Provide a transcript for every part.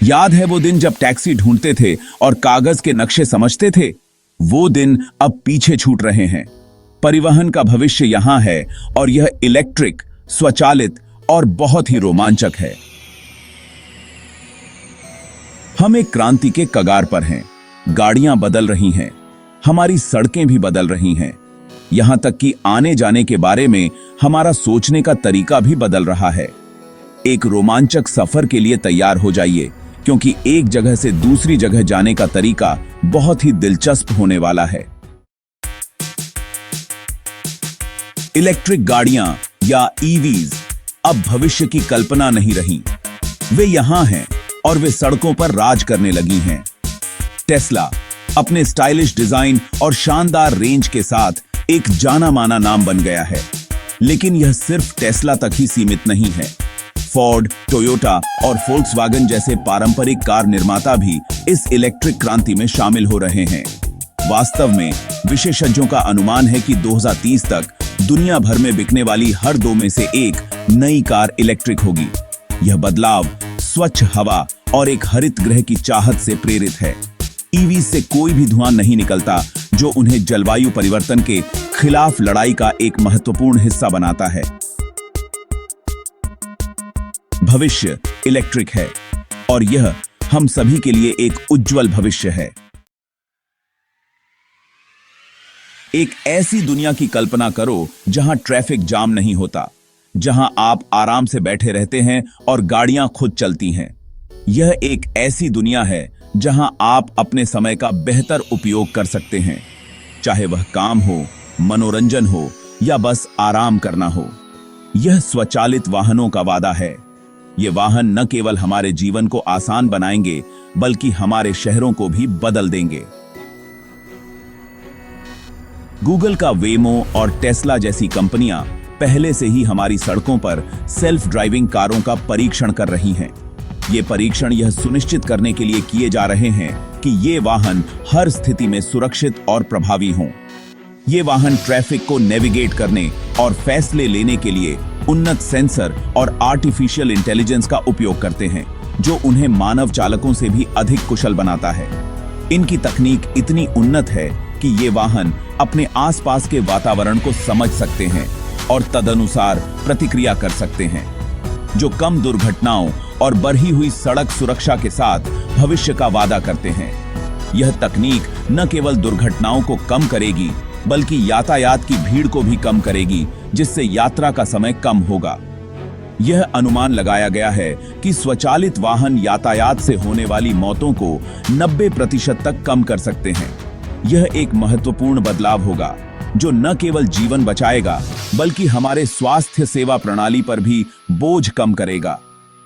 याद है वो दिन जब टैक्सी ढूंढते थे और कागज के नक्शे समझते थे? वो दिन अब पीछे छूट रहे हैं। परिवहन का भविष्य यहां है और यह इलेक्ट्रिक, स्वचालित और बहुत ही रोमांचक है। हम एक क्रांति के कगार पर हैं। गाड़ियां बदल रही हैं, हमारी सड़कें भी बदल रही हैं। यहां तक कि आने जाने के बारे में हमारा सोचने का तरीका भी बदल रहा है। एक रोमांचक सफर के लिए तैयार हो जाइए, क्योंकि एक जगह से दूसरी जगह जाने का तरीका बहुत ही दिलचस्प होने वाला है। इलेक्ट्रिक गाड़ियां या ईवीज अब भविष्य की कल्पना नहीं रही। वे यहां हैं और वे सड़कों पर राज करने लगी हैं। टेस्ला अपने स्टाइलिश डिजाइन और शानदार रेंज के साथ एक जाना माना नाम बन गया है। लेकिन यह सिर्फ टेस्ला तक ही सीमित नहीं है। फोर्ड, टोयोटा और फोल्क्सवैगन जैसे पारंपरिक कार निर्माता भी इस इलेक्ट्रिक क्रांति में शामिल हो रहे हैं। वास्तव में विशेषज्ञों का अनुमान है कि 2030 तक दुनिया भर में बिकने वाली हर 2 में से 1 नई कार इलेक्ट्रिक होगी। यह बदलाव स्वच्छ हवा और एक हरित ग्रह की चाहत से प्रेरित है। ईवी से कोई भी धुआं नहीं निकलता, जो उन्हें जलवायु परिवर्तन के खिलाफ लड़ाई का एक महत्वपूर्ण हिस्सा बनाता है। भविष्य इलेक्ट्रिक है और यह हम सभी के लिए एक उज्जवल भविष्य है। एक ऐसी दुनिया की कल्पना करो जहां ट्रैफिक जाम नहीं होता, जहां आप आराम से बैठे रहते हैं और गाड़ियां खुद चलती हैं। यह एक ऐसी दुनिया है जहां आप अपने समय का बेहतर उपयोग कर सकते हैं, चाहे वह काम हो, मनोरंजन हो या बस आराम करना हो। यह स्वचालित वाहनों का वादा है। ये वाहन न केवल हमारे जीवन को आसान बनाएंगे, बल्कि हमारे शहरों को भी बदल देंगे। गूगल का वेमो और टेस्ला जैसी कंपनियां पहले से ही हमारी सड़कों पर सेल्फ ड्राइविंग कारों का परीक्षण कर रही हैं। ये परीक्षण यह सुनिश्चित करने के लिए किए जा रहे हैं कि ये वाहन हर स्थिति में सुरक्षित और प्रभावी हों। ये वाहन ट्रैफिक को नेविगेट करने और फैसले लेने के लिए उन्नत सेंसर और आर्टिफिशियल इंटेलिजेंस का उपयोग करते हैं, जो उन्हें मानव चालकों से भी अधिक कुशल बनाता है। इनकी तकनीक इतनी उन्नत है कि ये वाहन अपने आसपास के वातावरण को समझ सकते हैं और तदनुसार प्रतिक्रिया कर सकते हैं, जो कम दुर्घटनाओं और बढ़ी हुई सड़क सुरक्षा के साथ भविष्य का वादा करते हैं। यह तकनीक न केवल दुर्घटनाओं को कम करेगी, बल्कि यातायात की भीड़ को भी कम करेगी, जिससे यात्रा का समय कम होगा। यह अनुमान लगाया गया है कि स्वचालित वाहन यातायात से होने वाली मौतों को 90% तक कम कर सकते हैं। यह एक महत्वपूर्ण बदलाव होगा, जो न केवल जीवन बचाएगा, बल्कि हमारे स्वास्थ्य सेवा प्रणाली पर भी बोझ कम करेगा।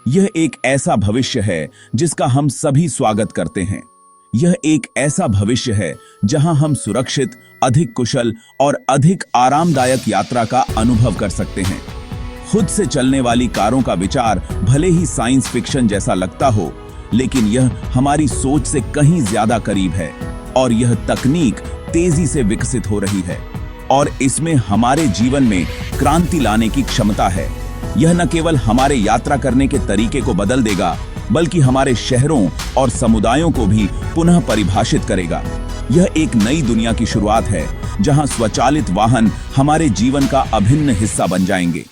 यह एक ऐसा भविष्य है जिसका हम सभी स्वागत करते हैं। यह एक ऐसा भविष्य है जहां हम सुरक्षित, अधिक कुशल और अधिक आरामदायक यात्रा का अनुभव कर सकते हैं। खुद से चलने वाली कारों का विचार भले ही साइंस फिक्शन जैसा लगता हो, लेकिन यह हमारी सोच से कहीं ज्यादा करीब है और यह तकनीक तेजी से विकसित हो रही है और इसमें हमारे जीवन में क्रांति लाने की क्षमता है। यह न केवल हमारे यात्रा करने के तरीके को बदल देगा, बल्कि हमारे शहरों और समुदायों को भी पुनः परिभाषित करेगा। यह एक नई दुनिया की शुरुआत है, जहां स्वचालित वाहन हमारे जीवन का अभिन्न हिस्सा बन जाएंगे।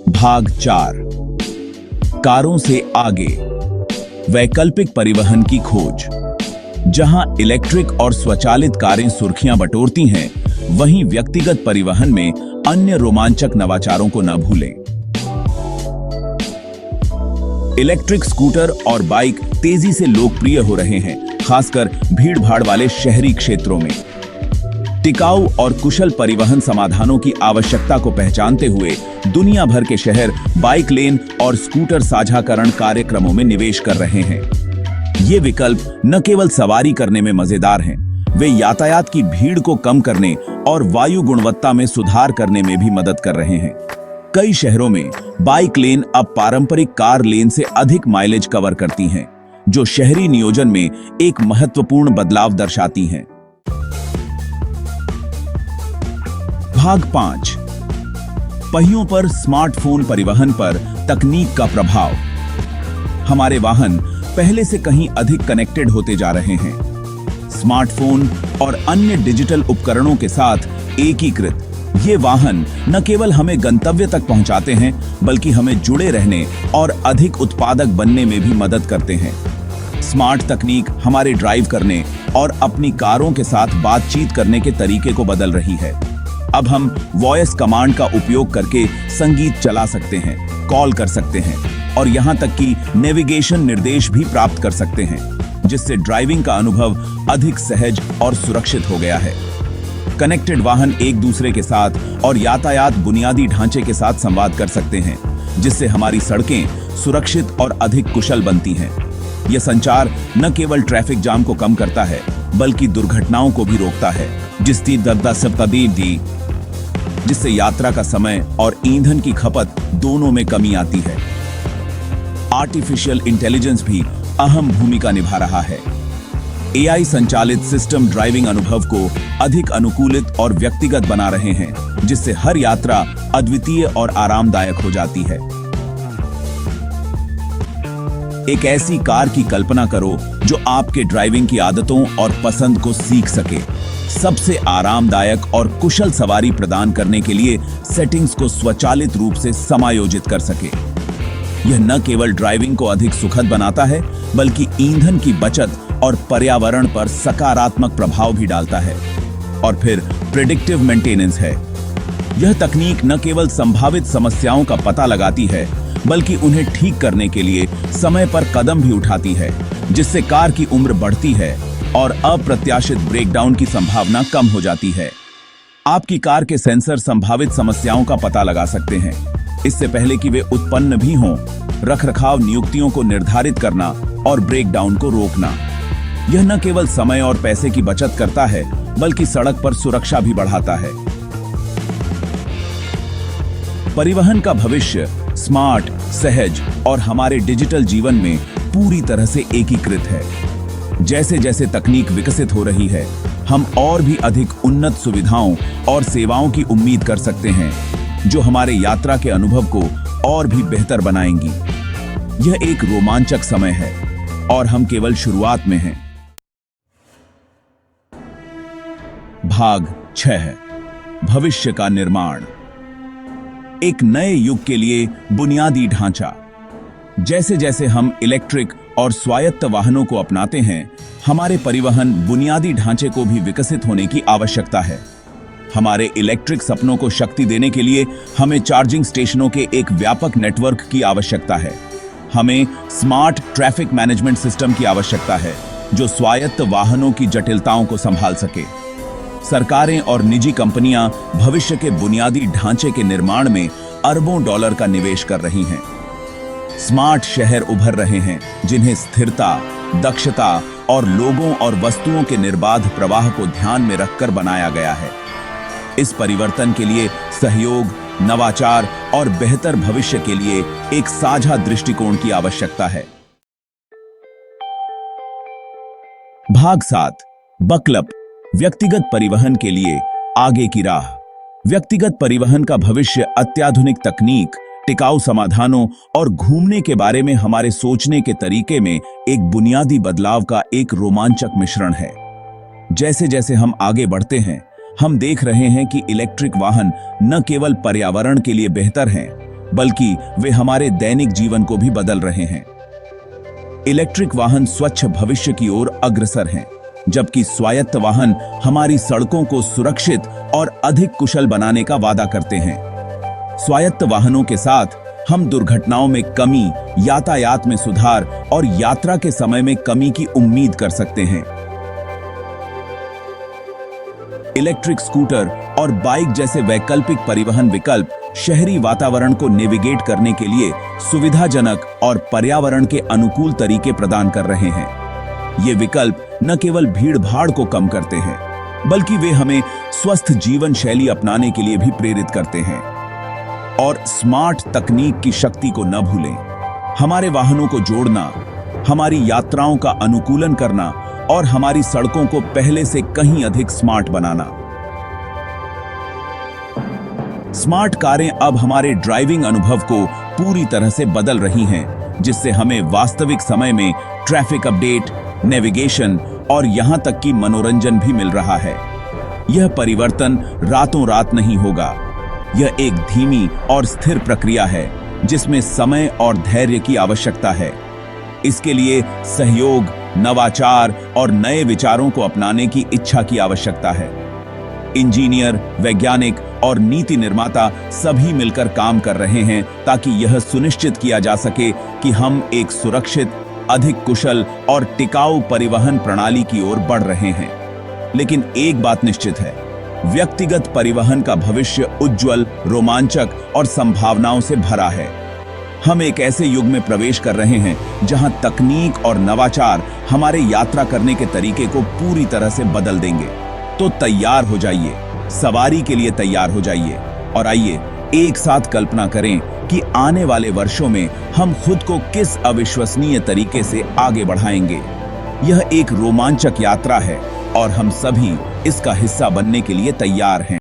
भाग 4, कारों से आगे, वैकल्पिक परिवहन की खोज। जहां इलेक्ट्रिक और स्वचालित कारें सुर्खियां बटोरती हैं, वहीं व्यक्तिगत परिवहन में अन्य रोमांचक नवाचारों को न भूलें। इलेक्ट्रिक स्कूटर और बाइक तेजी से लोकप्रिय हो रहे हैं, खासकर भीड़-भाड़ वाले शहरी क्षेत्रों में। टिकाऊ और कुशल परिवहन समाधानों की आवश्यकता को पहचानते हुए दुनिया भर के शहर बाइक लेन और स्कूटर साझाकरण कार्यक्रमों में निवेश कर रहे हैं। ये विकल्प न केवल सवारी करने में मजेदार हैं, वे यातायात की भीड़ को कम करने और वायु गुणवत्ता में सुधार करने में भी मदद कर रहे हैं। कई शहरों में बाइक लेन अब पारंपरिक कार लेन से अधिक माइलेज कवर करती हैं, जो शहरी नियोजन में एक महत्वपूर्ण बदलाव दर्शाती हैं। भाग 5, पहियों पर स्मार्टफोन परिवहन पर तकनीक का प्रभाव। हमारे वाहन पहले से कहीं अधिक कनेक्टेड होते जा रहे हैं। स्मार्टफोन और अन्य डिजिटल उपकरणों के साथ एकीकृत ये वाहन न केवल हमें गंतव्य तक पहुंचाते हैं, बल्कि हमें जुड़े रहने और अधिक उत्पादक बनने में भी मदद करते हैं। स्मार्ट तकनीक हमारे ड्राइव करने और अपनी कारों के साथ बातचीत करने के तरीके को बदल रही है। अब हम वॉइस कमांड का उपयोग करके संगीत चला सकते हैं, कॉल कर सकते हैं और यहाँ तक कि नेविगेशन निर्देश भी प्राप्त कर सकते हैं, जिससे ड्राइविंग का अनुभव अधिक सहज और सुरक्षित हो गया है। कनेक्टेड वाहन एक दूसरे के साथ और यातायात बुनियादी ढांचे के साथ संवाद कर सकते हैं, जिससे हमारी सड़कें सुरक्षित और अधिक कुशल बनती हैं। यह संचार न केवल ट्रैफिक जाम को कम करता है, बल्कि दुर्घटनाओं को भी रोकता है, जिससे यात्रा का समय और ईंधन की खपत दोनों में कमी आती है। आर्टिफिशियल इंटेलिजेंस भी अहम भूमिका निभा रहा है। एआई संचालित सिस्टम ड्राइविंग अनुभव को अधिक अनुकूलित और व्यक्तिगत बना रहे हैं, जिससे हर यात्रा अद्वितीय और आरामदायक हो जाती है। एक ऐसी कार की कल्पना करो जो आपके ड्राइविंग की आदतों और पसंद को सीख सके, सबसे आरामदायक और कुशल सवारी प्रदान करने के लिए सेटिंग्स को स्वचालित रूप से समायोजित कर सके। यह न केवल ड्राइविंग को अधिक सुखद बनाता है, बल्कि ईंधन की बचत और पर्यावरण पर सकारात्मक प्रभाव भी डालता है। और फिर प्रेडिक्टिव मेंटेनेंस है। यह तकनीक न केवल संभावित समस्याओं का पता लगाती है, बल्कि उन्हें ठीक करने के लिए समय पर कदम भी उठाती है, जिससे कार की उम्र बढ़ती है और अप्रत्याशित ब्रेकडाउन की संभावना कम हो जाती है। आपकी कार के सेंसर संभावित समस्याओं का पता लगा सकते हैं, इससे पहले कि वे उत्पन्न भी हों। रखरखाव नियुक्तियों को निर्धारित करना और ब्रेकडाउन को रोकना, यह न केवल समय और पैसे की बचत करता है, बल्कि सड़क पर सुरक्षा भी बढ़ाता है। परिवहन का भविष्य स्मार्ट, सहज और हमारे डिजिटल जीवन में पूरी तरह से एकीकृत है। जैसे जैसे तकनीक विकसित हो रही है, हम और भी अधिक उन्नत सुविधाओं और सेवाओं की उम्मीद कर सकते हैं, जो हमारे यात्रा के अनुभव को और भी बेहतर बनाएंगी। यह एक रोमांचक समय है और हम केवल शुरुआत में हैं। भाग 6, भविष्य का निर्माण। एक नए युग के लिए बुनियादी ढांचा। जैसे जैसे हम इलेक्ट्रिक और स्वायत्त वाहनों को अपनाते हैं, हमारे परिवहन बुनियादी ढांचे को भी विकसित होने की आवश्यकता है। हमारे इलेक्ट्रिक सपनों को शक्ति देने के लिए हमें चार्जिंग स्टेशनों के एक व्यापक नेटवर्क की आवश्यकता है। हमें स्मार्ट ट्रैफिक मैनेजमेंट सिस्टम की आवश्यकता है, जो स्वायत्त वाहनों की जटिलताओं को संभाल सके। सरकारें और निजी कंपनियां भविष्य के बुनियादी ढांचे के निर्माण में अरबों डॉलर का निवेश कर रही हैं। स्मार्ट शहर उभर रहे हैं, जिन्हें स्थिरता, दक्षता और लोगों और वस्तुओं के निर्बाध प्रवाह को ध्यान में रखकर बनाया गया है। इस परिवर्तन के लिए सहयोग, नवाचार और बेहतर भविष्य के लिए एक साझा दृष्टिकोण की आवश्यकता है। भाग 7, बकलअप, व्यक्तिगत परिवहन के लिए आगे की राह। व्यक्तिगत परिवहन का भविष्य अत्याधुनिक तकनीक, टिकाऊ समाधानों और घूमने के बारे में हमारे सोचने के तरीके में एक बुनियादी बदलाव का एक रोमांचक मिश्रण है। जैसे जैसे हम आगे बढ़ते हैं, हम देख रहे हैं कि इलेक्ट्रिक वाहन न केवल पर्यावरण के लिए बेहतर हैं, बल्कि वे हमारे दैनिक जीवन को भी बदल रहे हैं। इलेक्ट्रिक वाहन स्वच्छ भविष्य की ओर अग्रसर हैं, जबकि स्वायत्त वाहन हमारी सड़कों को सुरक्षित और अधिक कुशल बनाने का वादा करते हैं। स्वायत्त वाहनों के साथ हम दुर्घटनाओं में कमी, यातायात में सुधार और यात्रा के समय में कमी की उम्मीद कर सकते हैं। इलेक्ट्रिक स्कूटर और बाइक जैसे वैकल्पिक परिवहन विकल्प शहरी वातावरण को नेविगेट करने के लिए सुविधाजनक और पर्यावरण के अनुकूल तरीके प्रदान कर रहे हैं। ये विकल्प न केवल भीड़-भाड़ को कम करते हैं, बल्कि वे हमें स्वस्थ जीवन शैली अपनाने के लिए भी प्रेरित करते हैं। और स्मार्ट तकनीक की शक्ति को न भूलें। हमारे वाहनों को जोड़ना, हमारी यात्राओं का अनुकूलन करना और हमारी सड़कों को पहले से कहीं अधिक स्मार्ट बनाना। स्मार्ट कारें अब हमारे ड्राइविंग अनुभव को पूरी तरह से बदल रही हैं, जिससे हमें वास्तविक समय में ट्रैफिक अपडेट, नेविगेशन और यहां तक कि मनोरंजन भी मिल रहा है। यह परिवर्तन रातों रात नहीं होगा। यह एक धीमी और स्थिर प्रक्रिया है, जिसमें समय और धैर्य की आवश्यकता है। इसके लिए सहयोग, नवाचार और नए विचारों को अपनाने की इच्छा की आवश्यकता है। इंजीनियर, वैज्ञानिक और नीति निर्माता सभी मिलकर काम कर रहे हैं ताकि यह सुनिश्चित किया जा सके कि हम एक सुरक्षित, अधिक कुशल और टिकाऊ परिवहन प्रणाली की ओर बढ़ रहे हैं। लेकिन एक बात निश्चित है, व्यक्तिगत परिवहन का भविष्य उज्जवल, रोमांचक और संभावनाओं से भरा है। हम एक ऐसे युग में प्रवेश कर रहे हैं जहां तकनीक और नवाचार हमारे यात्रा करने के तरीके को पूरी तरह से बदल देंगे। तो तैयार हो जाइए, सवारी के लिए तैयार हो जाइए और आइए एक साथ कल्पना करें कि आने वाले वर्षों में हम खुद को किस अविश्वसनीय तरीके से आगे बढ़ाएंगे। यह एक रोमांचक यात्रा है और हम सभी इसका हिस्सा बनने के लिए तैयार हैं।